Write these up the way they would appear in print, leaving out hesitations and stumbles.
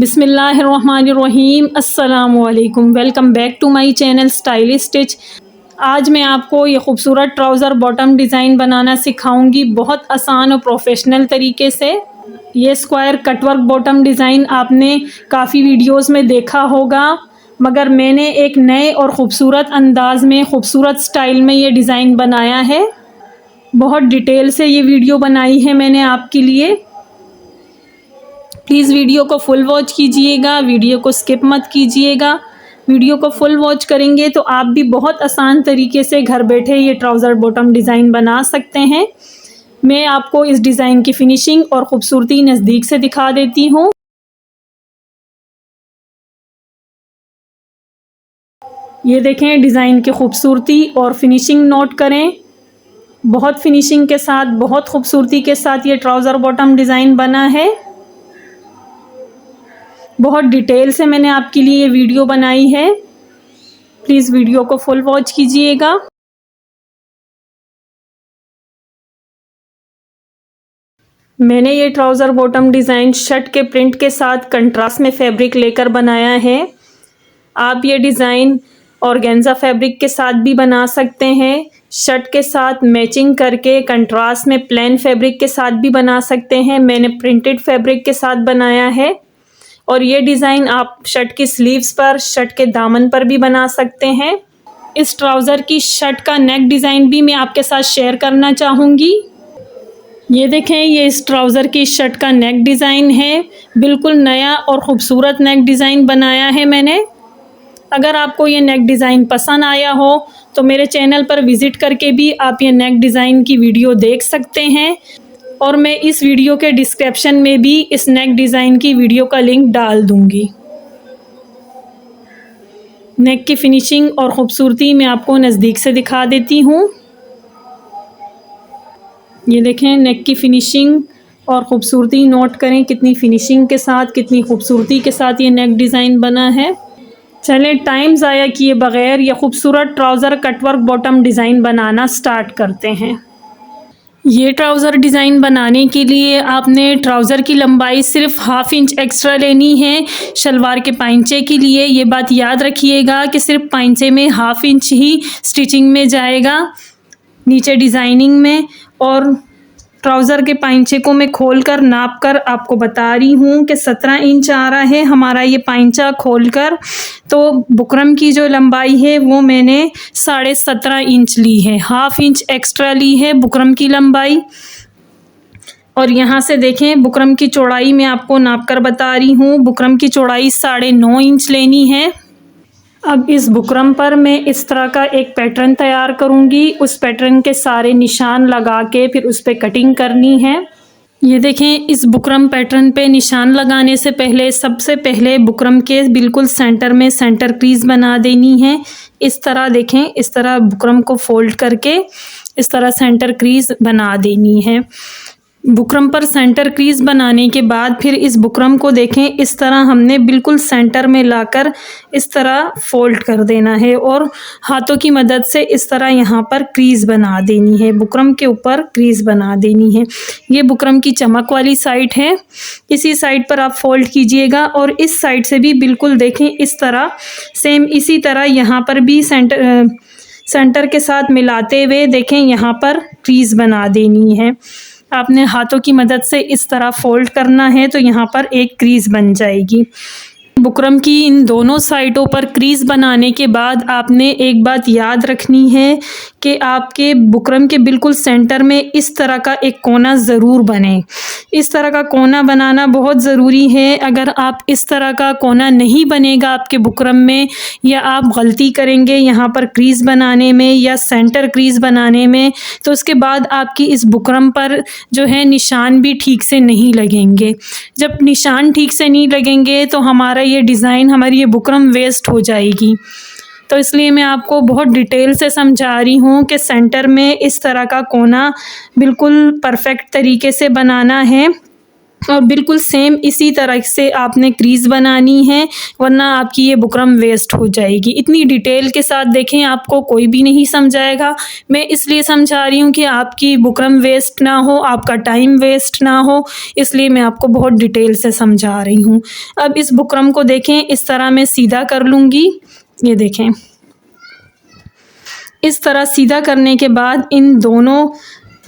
बिस्मिल्लाहिर्रहमानिर्रहीम। अस्सलामुअलैकुम। Welcome back to my channel stylish stitch. आज मैं आपको ये खूबसूरत ट्राउज़र बॉटम डिज़ाइन बनाना सिखाऊंगी बहुत आसान और प्रोफेशनल तरीके से। ये स्क्वायर कटवर्क बॉटम डिज़ाइन आपने काफ़ी वीडियोस में देखा होगा, मगर मैंने एक नए और ख़ूबसूरत अंदाज़ में ख़ूबसूरत स्टाइल में ये डिज़ाइन बनाया है। बहुत डिटेल से ये वीडियो बनाई है मैंने आपके लिए। प्लीज़ वीडियो को फुल वॉच कीजिएगा, वीडियो को स्किप मत कीजिएगा। वीडियो को फुल वॉच करेंगे तो आप भी बहुत आसान तरीके से घर बैठे ये ट्राउज़र बॉटम डिज़ाइन बना सकते हैं। मैं आपको इस डिज़ाइन की फिनिशिंग और ख़ूबसूरती नज़दीक से दिखा देती हूँ। ये देखें डिज़ाइन की खूबसूरती और फिनिशिंग नोट करें। बहुत फिनिशिंग के साथ, बहुत खूबसूरती के साथ ये ट्राउज़र बॉटम डिज़ाइन बना है। बहुत डिटेल से मैंने आपके लिए ये वीडियो बनाई है। प्लीज़ वीडियो को फुल वॉच कीजिएगा। मैंने ये ट्राउज़र बॉटम डिज़ाइन शर्ट के प्रिंट के साथ कंट्रास्ट में फैब्रिक लेकर बनाया है। आप ये डिज़ाइन ऑर्गेन्जा फैब्रिक के साथ भी बना सकते हैं। शर्ट के साथ मैचिंग करके कंट्रास्ट में प्लेन फैब्रिक के साथ भी बना सकते हैं। मैंने प्रिंटेड फैब्रिक के साथ बनाया है। और ये डिज़ाइन आप शर्ट की स्लीव्स पर, शर्ट के दामन पर भी बना सकते हैं। इस ट्राउज़र की शर्ट का नेक डिज़ाइन भी मैं आपके साथ शेयर करना चाहूँगी। ये देखें, ये इस ट्राउज़र की शर्ट का नेक डिज़ाइन है। बिल्कुल नया और ख़ूबसूरत नेक डिज़ाइन बनाया है मैंने। अगर आपको ये नेक डिज़ाइन पसंद आया हो तो मेरे चैनल पर विज़िट करके भी आप ये नेक डिज़ाइन की वीडियो देख सकते हैं। और मैं इस वीडियो के डिस्क्रिप्शन में भी इस नेक डिज़ाइन की वीडियो का लिंक डाल दूंगी। नेक की फिनिशिंग और ख़ूबसूरती मैं आपको नज़दीक से दिखा देती हूँ। ये देखें, नेक की फिनिशिंग और ख़ूबसूरती नोट करें, कितनी फिनिशिंग के साथ, कितनी खूबसूरती के साथ ये नेक डिज़ाइन बना है। चलें, टाइम ज़ाया किए बग़ैर ये खूबसूरत ट्राउज़र कटवर्क बॉटम डिज़ाइन बनाना स्टार्ट करते हैं। ये ट्राउज़र डिज़ाइन बनाने के लिए आपने ट्राउज़र की लंबाई सिर्फ ½ इंच एक्स्ट्रा लेनी है शलवार के पाइंचे के लिए। ये बात याद रखिएगा कि सिर्फ पाइंचे में ½ इंच ही स्टिचिंग में जाएगा, नीचे डिज़ाइनिंग में। और ट्राउज़र के पाइंचे को मैं खोलकर नाप कर आपको बता रही हूँ कि 17 इंच आ रहा है हमारा ये पाइंचा खोलकर। तो बुकरम की जो लंबाई है वो मैंने 17.5 इंच ली है, ½ इंच एक्स्ट्रा ली है बुकरम की लंबाई। और यहाँ से देखें, बुकरम की चौड़ाई मैं आपको नाप कर बता रही हूँ। बुकरम की चौड़ाई 9.5 इंच लेनी है। अब इस बुकरम पर मैं इस तरह का एक पैटर्न तैयार करूँगी। उस पैटर्न के सारे निशान लगा के फिर उस पर कटिंग करनी है। ये देखें, इस बुकरम पैटर्न पे निशान लगाने से पहले सबसे पहले बुकरम के बिल्कुल सेंटर में सेंटर क्रीज बना देनी है। इस तरह देखें, इस तरह बुकरम को फोल्ड करके इस तरह सेंटर क्रीज बना देनी है। बुकरम पर सेंटर क्रीज बनाने के बाद फिर इस बुकरम को देखें, इस तरह हमने बिल्कुल सेंटर में लाकर इस तरह फोल्ड कर देना है और हाथों की मदद से इस तरह यहाँ पर क्रीज बना देनी है। बुकरम के ऊपर क्रीज बना देनी है। ये बुकरम की चमक वाली साइड है, इसी साइड पर आप फोल्ड कीजिएगा। और इस साइड से भी बिल्कुल देखें, इस तरह सेम इसी तरह यहाँ पर भी सेंटर के साथ मिलाते हुए देखें, यहाँ पर क्रीज बना देनी है। आपने हाथों की मदद से इस तरह फोल्ड करना है तो यहाँ पर एक क्रीज बन जाएगी। बुकरम की इन दोनों साइडों पर क्रीज बनाने के बाद आपने एक बात याद रखनी है कि आपके बुकरम के बिल्कुल सेंटर में इस तरह का एक कोना ज़रूर बने। इस तरह का कोना बनाना बहुत ज़रूरी है। अगर आप इस तरह का कोना नहीं बनेगा आपके बुकरम में, या आप गलती करेंगे यहाँ पर क्रीज बनाने में या सेंटर क्रीज बनाने में, तो उसके बाद आपकी इस बुकरम पर जो है निशान भी ठीक से नहीं लगेंगे। जब निशान ठीक से नहीं लगेंगे तो हमारा ये डिज़ाइन, हमारी ये बुकरम वेस्ट हो जाएगी। तो इसलिए मैं आपको बहुत डिटेल से समझा रही हूँ कि सेंटर में इस तरह का कोना बिल्कुल परफेक्ट तरीके से बनाना है। और बिल्कुल सेम इसी तरह से आपने क्रीज़ बनानी है, वरना आपकी ये बुकरम वेस्ट हो जाएगी। इतनी डिटेल के साथ देखें आपको कोई भी नहीं समझाएगा। मैं इसलिए समझा रही हूँ कि आपकी बुकरम वेस्ट ना हो, आपका टाइम वेस्ट ना हो, इसलिए मैं आपको बहुत डिटेल से समझा रही हूँ। अब इस बुकरम को देखें, इस तरह मैं सीधा कर लूँगी। ये देखें, इस तरह सीधा करने के बाद इन दोनों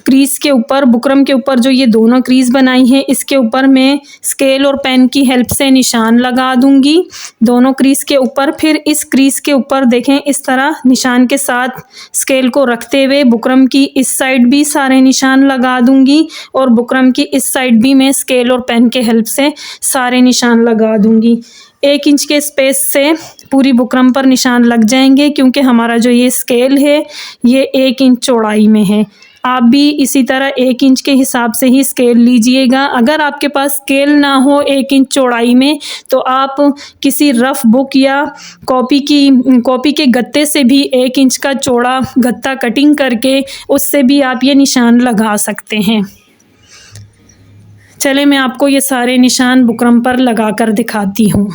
क्रीज़ के ऊपर, बुकरम के ऊपर जो ये दोनों क्रीज़ बनाई है, इसके ऊपर मैं स्केल और पेन की हेल्प से निशान लगा दूंगी दोनों क्रीज़ के ऊपर। फिर इस क्रीज़ के ऊपर देखें, इस तरह निशान के साथ स्केल को रखते हुए बुकरम की इस साइड भी सारे निशान लगा दूंगी और बुकरम की इस साइड भी मैं स्केल और पेन के हेल्प से सारे निशान लगा दूंगी। 1 इंच के स्पेस से पूरी बुकरम पर निशान लग जाएंगे, क्योंकि हमारा जो ये स्केल है ये 1 इंच चौड़ाई में है। आप भी इसी तरह 1 इंच के हिसाब से ही स्केल लीजिएगा। अगर आपके पास स्केल ना हो 1 इंच चौड़ाई में, तो आप किसी रफ बुक या कॉपी के गत्ते से भी 1 इंच का चौड़ा गत्ता कटिंग करके उससे भी आप ये निशान लगा सकते हैं। चले मैं आपको ये सारे निशान बुकरम पर लगा कर दिखाती हूँ।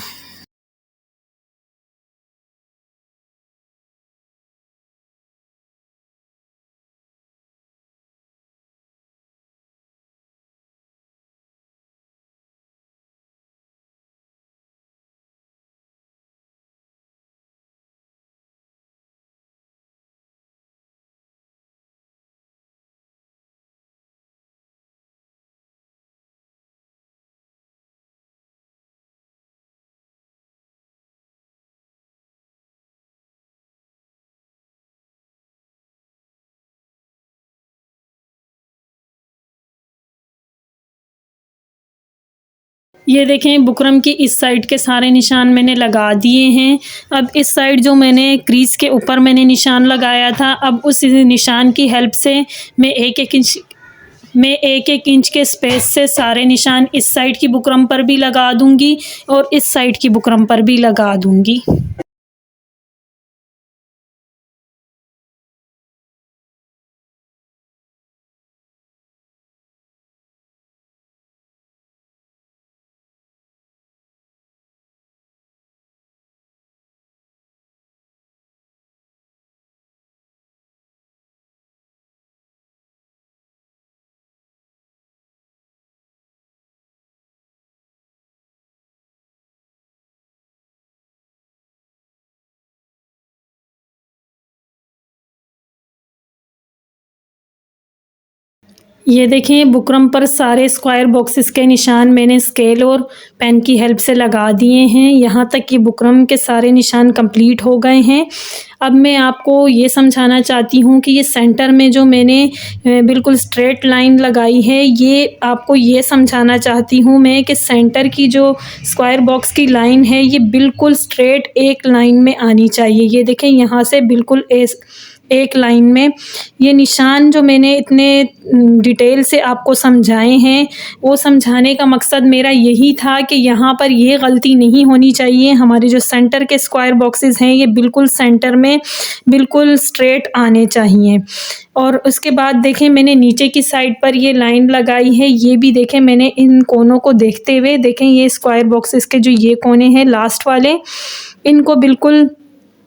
ये देखें, बुकरम की इस साइड के सारे निशान मैंने लगा दिए हैं। अब इस साइड जो मैंने क्रीज़ के ऊपर मैंने निशान लगाया था, अब उस निशान की हेल्प से मैं एक एक इंच के स्पेस से सारे निशान इस साइड की बुकरम पर भी लगा दूंगी और इस साइड की बुकरम पर भी लगा दूंगी। ये देखें, बुकरम पर सारे स्क्वायर बॉक्सेस के निशान मैंने स्केल और पेन की हेल्प से लगा दिए हैं। यहाँ तक कि बुकरम के सारे निशान कंप्लीट हो गए हैं। अब मैं आपको ये समझाना चाहती हूँ कि ये सेंटर में जो मैंने बिल्कुल स्ट्रेट लाइन लगाई है, ये आपको ये समझाना चाहती हूँ मैं कि सेंटर की जो स्क्वायर बॉक्स की लाइन है, ये बिल्कुल स्ट्रेट एक लाइन में आनी चाहिए। ये देखें, यहाँ से बिल्कुल एक लाइन में ये निशान जो मैंने इतने डिटेल से आपको समझाए हैं, वो समझाने का मकसद मेरा यही था कि यहाँ पर ये गलती नहीं होनी चाहिए। हमारे जो सेंटर के स्क्वायर बॉक्सेस हैं, ये बिल्कुल सेंटर में बिल्कुल स्ट्रेट आने चाहिए। और उसके बाद देखें, मैंने नीचे की साइड पर ये लाइन लगाई है, ये भी देखें मैंने इन कोनों को देखते हुए, देखें ये स्क्वायर बॉक्सेस के जो ये कोने हैं लास्ट वाले, इनको बिल्कुल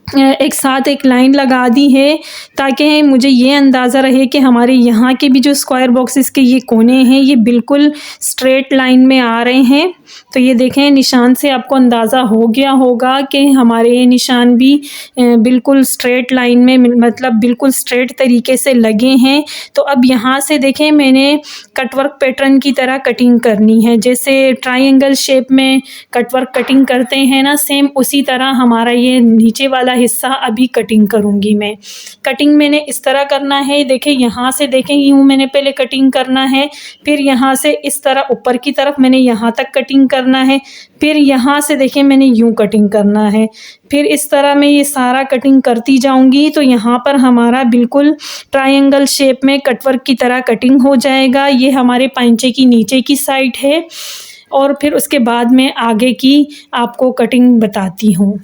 एक साथ एक लाइन लगा दी है, ताकि मुझे ये अंदाज़ा रहे कि हमारे यहाँ के भी जो स्क्वायर बॉक्सेस के ये कोने हैं, ये बिल्कुल स्ट्रेट लाइन में आ रहे हैं। तो ये देखें, निशान से आपको अंदाज़ा हो गया होगा कि हमारे ये निशान भी बिल्कुल स्ट्रेट लाइन में, मतलब बिल्कुल स्ट्रेट तरीके से लगे हैं। तो अब यहाँ से देखें, मैंने कटवर्क पैटर्न की तरह कटिंग करनी है। जैसे ट्रायंगल शेप में कटवर्क कटिंग करते हैं ना, सेम उसी तरह हमारा ये नीचे वाला हिस्सा अभी कटिंग करूँगी मैं। कटिंग मैंने इस तरह करना है, देखें यहाँ से, देखें यूँ मैंने पहले कटिंग करना है, फिर यहाँ से इस तरह ऊपर की तरफ मैंने यहाँ तक कटिंग करना है, फिर यहाँ से देखें मैंने यूँ कटिंग करना है, फिर इस तरह मैं ये सारा कटिंग करती जाऊँगी। तो यहाँ पर हमारा बिल्कुल ट्रायंगल शेप में कटवर्क की तरह कटिंग हो जाएगा। ये हमारे पाइंचे की नीचे की साइड है और फिर उसके बाद मैं आगे की आपको कटिंग बताती हूँ।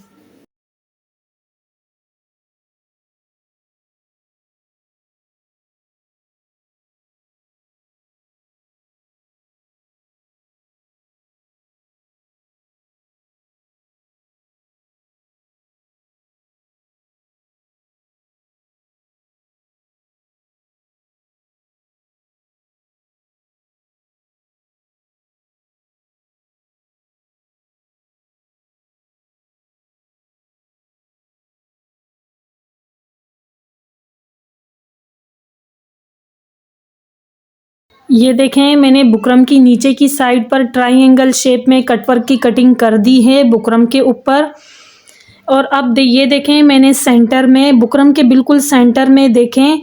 ये देखें मैंने बुकरम की नीचे की साइड पर ट्रायंगल शेप में कटवर्क की कटिंग कर दी है बुकरम के ऊपर। और अब ये देखें मैंने सेंटर में बुकरम के बिल्कुल सेंटर में देखें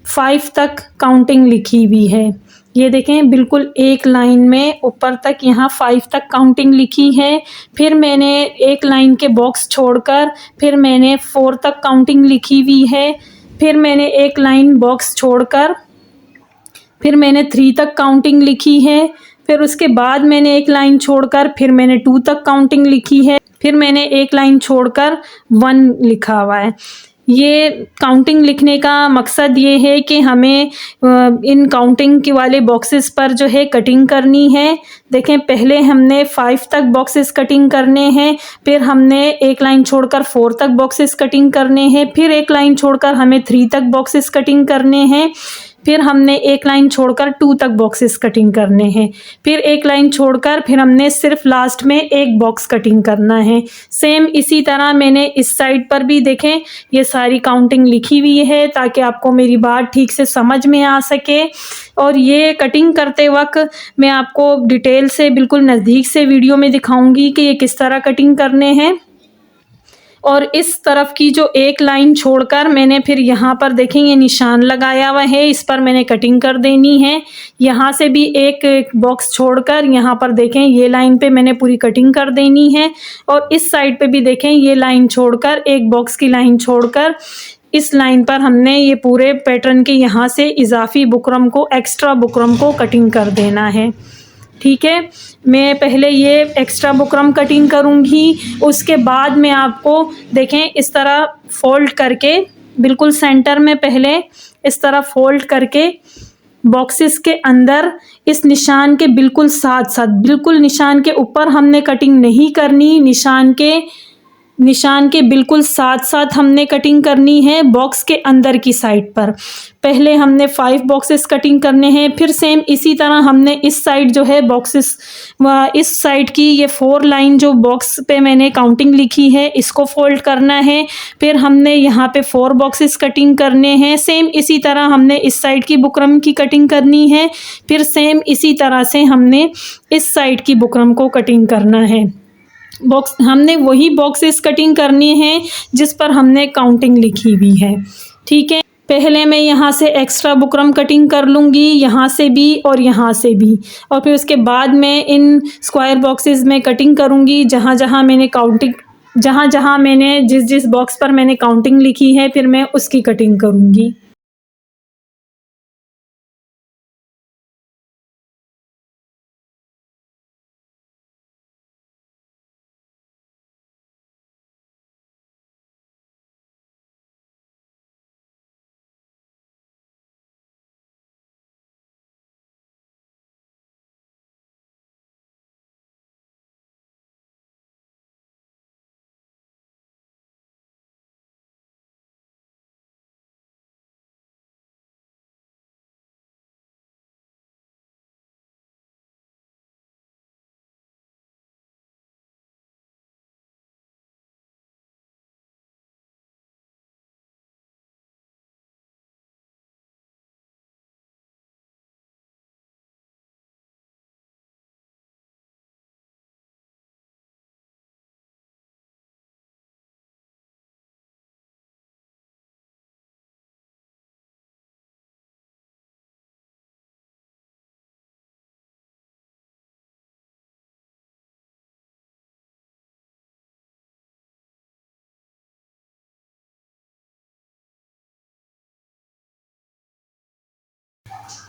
5 तक काउंटिंग लिखी हुई है। ये देखें बिल्कुल एक लाइन में ऊपर तक यहाँ 5 तक काउंटिंग लिखी है। फिर मैंने एक लाइन के बॉक्स छोड़कर फिर मैंने 4 तक काउंटिंग लिखी हुई है। फिर मैंने एक लाइन बॉक्स छोड़कर फिर मैंने 3 तक काउंटिंग लिखी है। फिर उसके बाद मैंने एक लाइन छोड़कर फिर मैंने 2 तक काउंटिंग लिखी है। फिर मैंने एक लाइन छोड़कर 1 लिखा हुआ है। ये काउंटिंग लिखने का मकसद ये है कि हमें इन काउंटिंग के वाले बॉक्सेस पर जो है कटिंग करनी है। देखें पहले हमने 5 तक बॉक्सेस कटिंग करने हैं, फिर हमने एक लाइन छोड़कर 4 तक बॉक्सेस कटिंग करने हैं, फिर एक लाइन छोड़कर हमें 3 तक बॉक्सेस कटिंग करने हैं, फिर हमने एक लाइन छोड़कर 2 तक बॉक्सेस कटिंग करने हैं, फिर एक लाइन छोड़कर फिर हमने सिर्फ लास्ट में एक बॉक्स कटिंग करना है। सेम इसी तरह मैंने इस साइड पर भी देखें ये सारी काउंटिंग लिखी हुई है ताकि आपको मेरी बात ठीक से समझ में आ सके। और ये कटिंग करते वक्त मैं आपको डिटेल से बिल्कुल नज़दीक से वीडियो में दिखाऊंगी कि ये किस तरह कटिंग करने हैं। और इस तरफ की जो एक लाइन छोड़कर मैंने फिर यहाँ पर देखें ये निशान लगाया हुआ है, इस पर मैंने कटिंग कर देनी है। यहाँ से भी एक बॉक्स छोड़कर यहाँ पर देखें ये लाइन पे मैंने पूरी कटिंग कर देनी है। और इस साइड पे भी देखें ये लाइन छोड़कर एक बॉक्स की लाइन छोड़कर इस लाइन पर हमने ये पूरे पैटर्न के यहाँ से इजाफी बुकरम को एक्स्ट्रा बुकरम को कटिंग कर देना है। ठीक है, मैं पहले ये एक्स्ट्रा बुकरम कटिंग करूँगी, उसके बाद मैं आपको देखें इस तरह फोल्ड करके बिल्कुल सेंटर में पहले इस तरह फोल्ड करके बॉक्सेस के अंदर इस निशान के बिल्कुल साथ साथ बिल्कुल निशान के ऊपर हमने कटिंग नहीं करनी, निशान के बिल्कुल साथ साथ हमने कटिंग करनी है बॉक्स के अंदर की साइड पर। पहले हमने 5 बॉक्सेस कटिंग करने हैं, फिर सेम इसी तरह हमने इस साइड जो है बॉक्सेस इस साइड की ये 4 लाइन जो बॉक्स पे मैंने काउंटिंग लिखी है इसको फोल्ड करना है। फिर हमने यहाँ पे 4 बॉक्सेस कटिंग करने हैं। सेम इसी तरह हमने इस साइड की बुकरम की कटिंग करनी है। फिर सेम इसी तरह से हमने इस साइड की बुकरम को कटिंग करना है। बॉक्स हमने वही बॉक्सेस कटिंग करनी है जिस पर हमने काउंटिंग लिखी हुई है। ठीक है, पहले मैं यहाँ से एक्स्ट्रा बुकरम कटिंग कर लूँगी, यहाँ से भी और यहाँ से भी, और फिर उसके बाद मैं इन स्क्वायर बॉक्सेस में कटिंग करूँगी जहाँ जहाँ मैंने जिस जिस बॉक्स पर मैंने काउंटिंग लिखी है फिर मैं उसकी कटिंग करूँगी।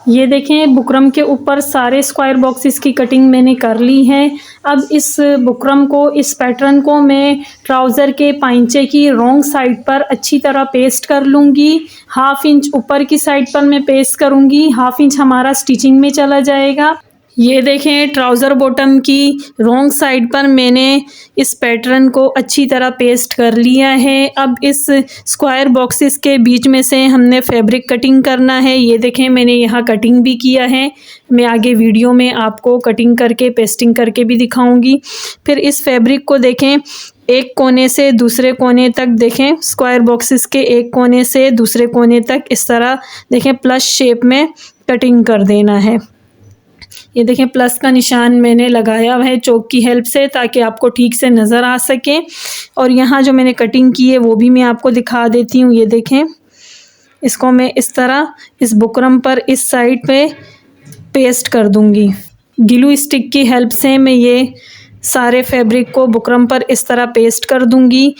ये देखें बुकरम के ऊपर सारे स्क्वायर बॉक्सेस की कटिंग मैंने कर ली है। अब इस बुकरम को इस पैटर्न को मैं ट्राउज़र के पाइंचे की रॉन्ग साइड पर अच्छी तरह पेस्ट कर लूँगी। 1/2 इंच ऊपर की साइड पर मैं पेस्ट करूँगी, 1/2 इंच हमारा स्टिचिंग में चला जाएगा। ये देखें ट्राउज़र बॉटम की रॉन्ग साइड पर मैंने इस पैटर्न को अच्छी तरह पेस्ट कर लिया है। अब इस स्क्वायर बॉक्सेस के बीच में से हमने फैब्रिक कटिंग करना है। ये देखें मैंने यहाँ कटिंग भी किया है, मैं आगे वीडियो में आपको कटिंग करके पेस्टिंग करके भी दिखाऊंगी। फिर इस फैब्रिक को देखें एक कोने से दूसरे कोने तक देखें, स्क्वायर बॉक्सेस के एक कोने से दूसरे कोने तक इस तरह देखें प्लस शेप में कटिंग कर देना है। ये देखें प्लस का निशान मैंने लगाया हुआ है चौक की हेल्प से, ताकि आपको ठीक से नज़र आ सके। और यहाँ जो मैंने कटिंग की है वो भी मैं आपको दिखा देती हूँ। ये देखें, इसको मैं इस तरह इस बुकरम पर इस साइड पे पेस्ट कर दूँगी। ग्लू स्टिक की हेल्प से मैं ये सारे फैब्रिक को बुकरम पर इस तरह पेस्ट कर दूँगी।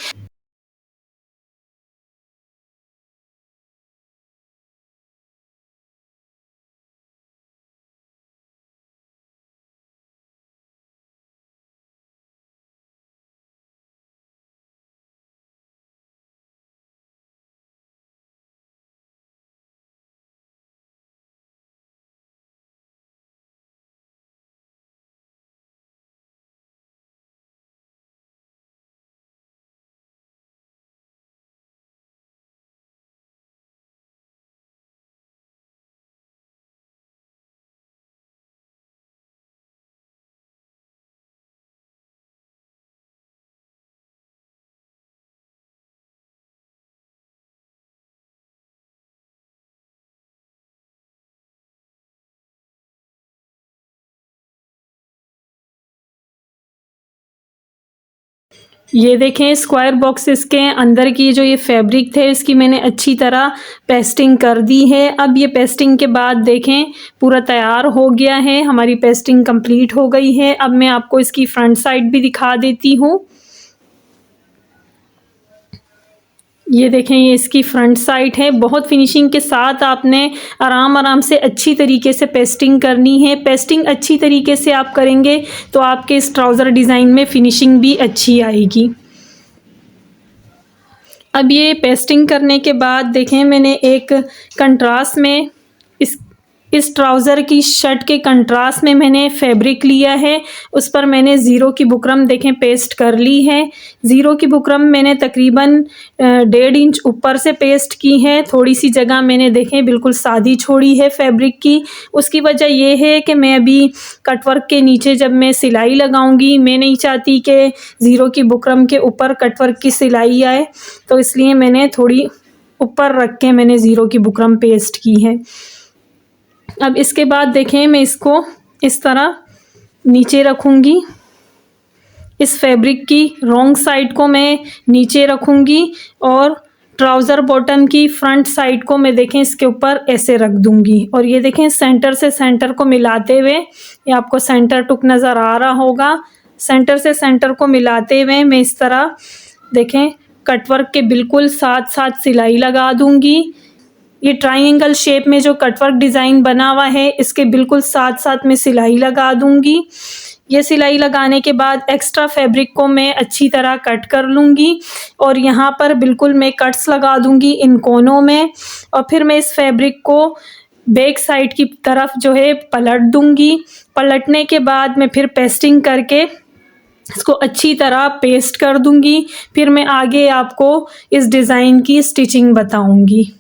ये देखें स्क्वायर बॉक्सेस के अंदर की जो ये फैब्रिक थे इसकी मैंने अच्छी तरह पेस्टिंग कर दी है। अब ये पेस्टिंग के बाद देखें पूरा तैयार हो गया है, हमारी पेस्टिंग कंप्लीट हो गई है। अब मैं आपको इसकी फ्रंट साइड भी दिखा देती हूँ। ये देखें, ये इसकी फ्रंट साइड है। बहुत फिनिशिंग के साथ आपने आराम आराम से अच्छी तरीके से पेस्टिंग करनी है। पेस्टिंग अच्छी तरीके से आप करेंगे तो आपके इस ट्राउज़र डिज़ाइन में फिनिशिंग भी अच्छी आएगी। अब ये पेस्टिंग करने के बाद देखें मैंने एक कंट्रास्ट में इस ट्राउज़र की शर्ट के कंट्रास्ट में मैंने फैब्रिक लिया है, उस पर मैंने ज़ीरो की बुकरम देखें पेस्ट कर ली है। ज़ीरो की बुकरम मैंने तकरीबन 1.5 इंच ऊपर से पेस्ट की है। थोड़ी सी जगह मैंने देखें बिल्कुल सादी छोड़ी है फैब्रिक की। उसकी वजह यह है कि मैं अभी कटवर्क के नीचे जब मैं सिलाई लगाऊंगी, मैं नहीं चाहती कि ज़ीरो की बुकरम के ऊपर कटवर्क की सिलाई आए, तो इसलिए मैंने थोड़ी ऊपर रख के मैंने ज़ीरो की बुकरम पेस्ट की है। अब इसके बाद देखें मैं इसको इस तरह नीचे रखूँगी। इस फैब्रिक की रॉन्ग साइड को मैं नीचे रखूँगी और ट्राउज़र बॉटम की फ्रंट साइड को मैं देखें इसके ऊपर ऐसे रख दूँगी। और ये देखें सेंटर से सेंटर को मिलाते हुए, ये आपको सेंटर टुक नज़र आ रहा होगा, सेंटर से सेंटर को मिलाते हुए मैं इस तरह देखें कटवर्क के बिल्कुल साथ साथ सिलाई लगा दूँगी। ये ट्रायंगल शेप में जो कटवर्क डिज़ाइन बना हुआ है इसके बिल्कुल साथ साथ मैं सिलाई लगा दूँगी। ये सिलाई लगाने के बाद एक्स्ट्रा फैब्रिक को मैं अच्छी तरह कट कर लूँगी और यहाँ पर बिल्कुल मैं कट्स लगा दूँगी इन कोनों में। और फिर मैं इस फैब्रिक को बैक साइड की तरफ जो है पलट दूँगी। पलटने के बाद मैं फिर पेस्टिंग करके इसको अच्छी तरह पेस्ट कर दूँगी। फिर मैं आगे आपको इस डिज़ाइन की स्टिचिंग बताऊँगी।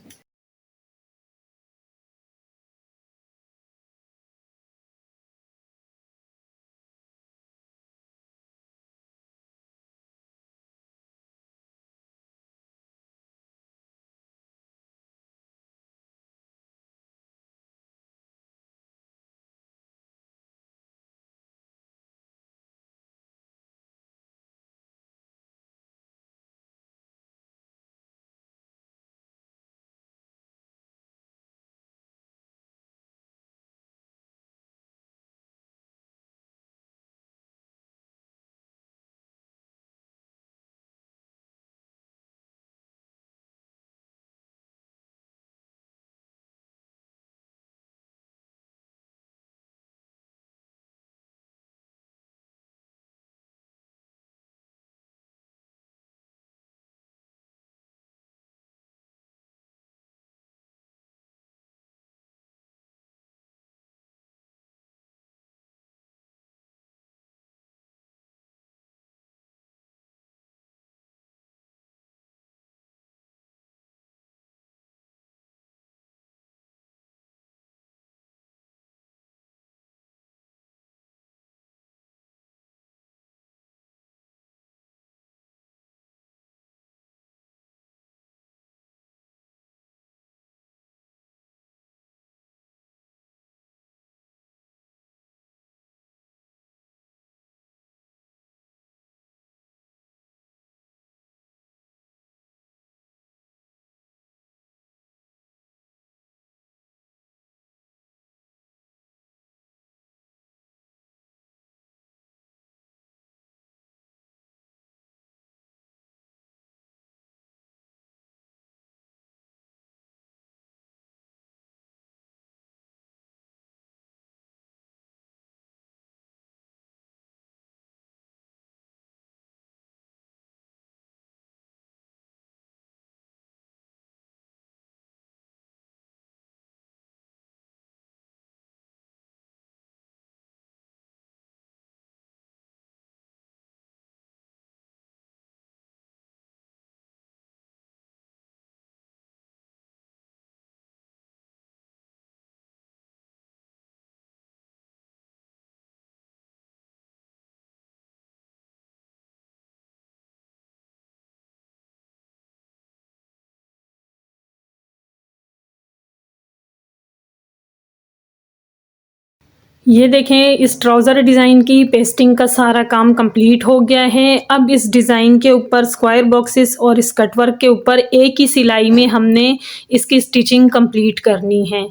ये देखें, इस ट्राउज़र डिज़ाइन की पेस्टिंग का सारा काम कंप्लीट हो गया है। अब इस डिज़ाइन के ऊपर स्क्वायर बॉक्सेस और इस कटवर्क के ऊपर एक ही सिलाई में हमने इसकी स्टिचिंग कंप्लीट करनी है।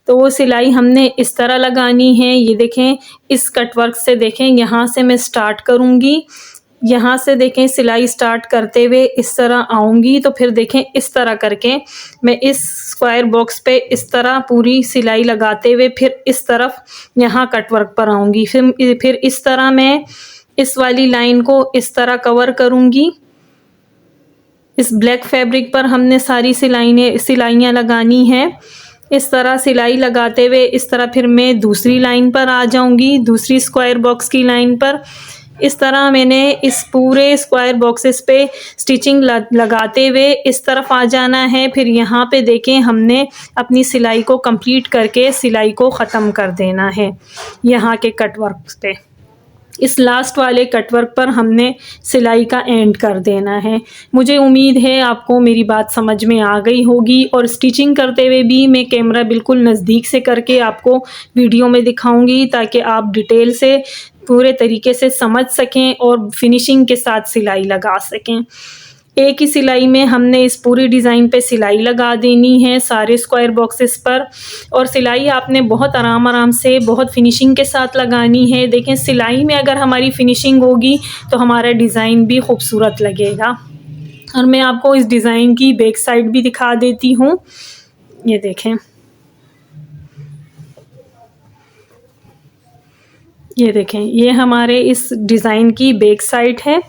तो वो सिलाई हमने इस तरह लगानी है। ये देखें, इस कटवर्क से देखें, यहाँ से मैं स्टार्ट करूँगी। यहाँ से देखें सिलाई स्टार्ट करते हुए इस तरह आऊँगी, तो फिर देखें इस तरह करके मैं इस स्क्वायर बॉक्स पे इस तरह पूरी सिलाई लगाते हुए फिर इस तरफ यहाँ कटवर्क पर आऊँगी। फिर इस तरह मैं इस वाली लाइन को इस तरह कवर करूँगी। इस ब्लैक फैब्रिक पर हमने सारी सिलाइयाँ लगानी हैं। इस तरह सिलाई लगाते हुए इस तरह फिर मैं दूसरी लाइन पर आ जाऊँगी, दूसरी स्क्वायर बॉक्स की लाइन पर। इस तरह मैंने इस पूरे स्क्वायर बॉक्सेस पे स्टिचिंग लगाते हुए इस तरफ आ जाना है। फिर यहाँ पे देखें, हमने अपनी सिलाई को कंप्लीट करके सिलाई को ख़त्म कर देना है यहाँ के कटवर्क पे। इस लास्ट वाले कटवर्क पर हमने सिलाई का एंड कर देना है। मुझे उम्मीद है आपको मेरी बात समझ में आ गई होगी, और स्टिचिंग करते हुए भी मैं कैमरा बिल्कुल नज़दीक से करके आपको वीडियो में दिखाऊंगी, ताकि आप डिटेल से पूरे तरीके से समझ सकें और फिनिशिंग के साथ सिलाई लगा सकें। एक ही सिलाई में हमने इस पूरी डिज़ाइन पे सिलाई लगा देनी है सारे स्क्वायर बॉक्सेस पर, और सिलाई आपने बहुत आराम से बहुत फिनिशिंग के साथ लगानी है। देखें, सिलाई में अगर हमारी फिनिशिंग होगी तो हमारा डिज़ाइन भी खूबसूरत लगेगा। और मैं आपको इस डिज़ाइन की बैक साइड भी दिखा देती हूँ। ये देखें, ये देखें, ये हमारे इस डिज़ाइन की बैक साइड है।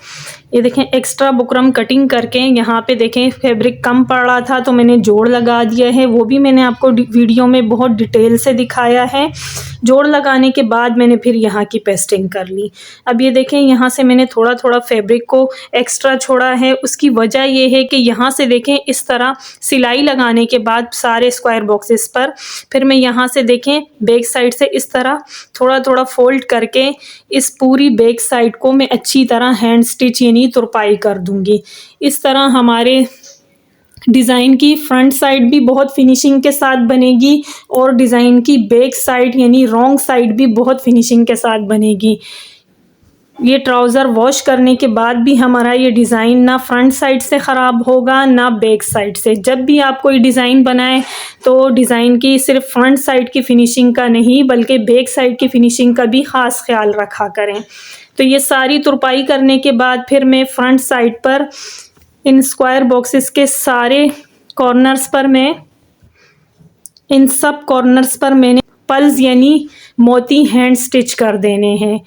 ये देखें, एक्स्ट्रा बुकरम कटिंग करके यहाँ पे देखें फैब्रिक कम पड़ रहा था तो मैंने जोड़ लगा दिया है। वो भी मैंने आपको वीडियो में बहुत डिटेल से दिखाया है। जोड़ लगाने के बाद मैंने फिर यहाँ की पेस्टिंग कर ली। अब ये देखें, यहाँ से मैंने थोड़ा थोड़ा फैब्रिक को एक्स्ट्रा छोड़ा है। उसकी वजह ये है कि यहाँ से देखें, इस तरह सिलाई लगाने के बाद सारे स्क्वायर बॉक्सेस पर फिर मैं यहाँ से देखें बैक साइड से इस तरह थोड़ा थोड़ा फोल्ड करके इस पूरी बैक साइड को मैं अच्छी तरह हैंड स्टिच यानी तुरपाई कर दूंगी। इस तरह हमारे डिज़ाइन की फ्रंट साइड भी बहुत फिनिशिंग के साथ बनेगी, और डिज़ाइन की बैक साइड यानी रॉन्ग साइड भी बहुत फिनिशिंग के साथ बनेगी। ये ट्राउज़र वॉश करने के बाद भी हमारा ये डिज़ाइन ना फ्रंट साइड से ख़राब होगा ना बैक साइड से। जब भी आप कोई डिज़ाइन बनाएं तो डिज़ाइन की सिर्फ फ्रंट साइड की फ़िनिशिंग का नहीं बल्कि बैक साइड की फ़िनिशिंग का भी ख़ास ख्याल रखा करें। तो ये सारी तुरपाई करने के बाद फिर मैं फ्रंट साइड पर इन स्क्वायर बॉक्सेस के सारे कॉर्नर्स पर मैं इन सब कॉर्नर्स पर मैंने पल्स यानी मोती हैंड स्टिच कर देने हैं।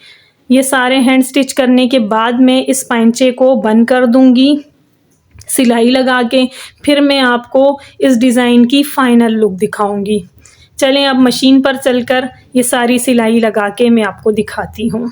ये सारे हैंड स्टिच करने के बाद मैं इस पाइंचे को बंद कर दूंगी सिलाई लगा के। फिर मैं आपको इस डिज़ाइन की फ़ाइनल लुक दिखाऊंगी। चलें, अब मशीन पर चलकर ये सारी सिलाई लगा के मैं आपको दिखाती हूँ।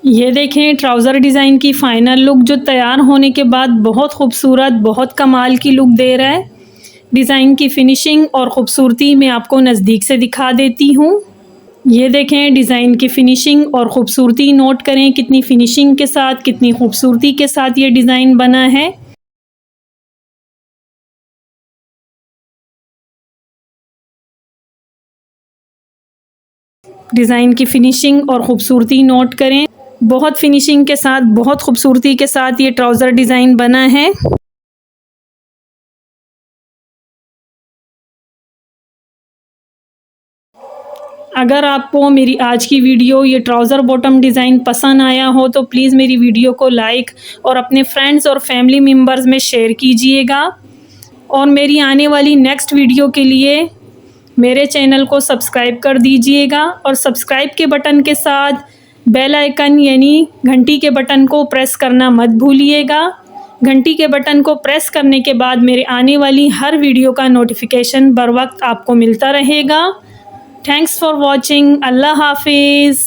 ये देखें ट्राउज़र डिज़ाइन की फ़ाइनल लुक जो तैयार होने के बाद बहुत खूबसूरत, बहुत कमाल की लुक दे रहा है। डिज़ाइन की फ़िनिशिंग और ख़ूबसूरती मैं आपको नज़दीक से दिखा देती हूँ। ये देखें डिज़ाइन की फ़िनिशिंग और ख़ूबसूरती नोट करें कितनी फ़िनिशिंग के साथ, कितनी खूबसूरती के साथ ये डिज़ाइन बना है। डिज़ाइन की फ़िनिशिंग और ख़ूबसूरती नोट करें। बहुत फ़िनिशिंग के साथ, बहुत खूबसूरती के साथ ये ट्राउज़र डिज़ाइन बना है। अगर आपको मेरी आज की वीडियो ये ट्राउज़र बॉटम डिज़ाइन पसंद आया हो तो प्लीज़ मेरी वीडियो को लाइक और अपने फ्रेंड्स और फैमिली मेम्बर्स में शेयर कीजिएगा। और मेरी आने वाली नेक्स्ट वीडियो के लिए मेरे चैनल को सब्सक्राइब कर दीजिएगा और सब्सक्राइब के बटन के साथ बेल आइकन यानी घंटी के बटन को प्रेस करना मत भूलिएगा। घंटी के बटन को प्रेस करने के बाद मेरे आने वाली हर वीडियो का नोटिफिकेशन बर वक्त आपको मिलता रहेगा। Thanks for watching. अल्लाह हाफिज़।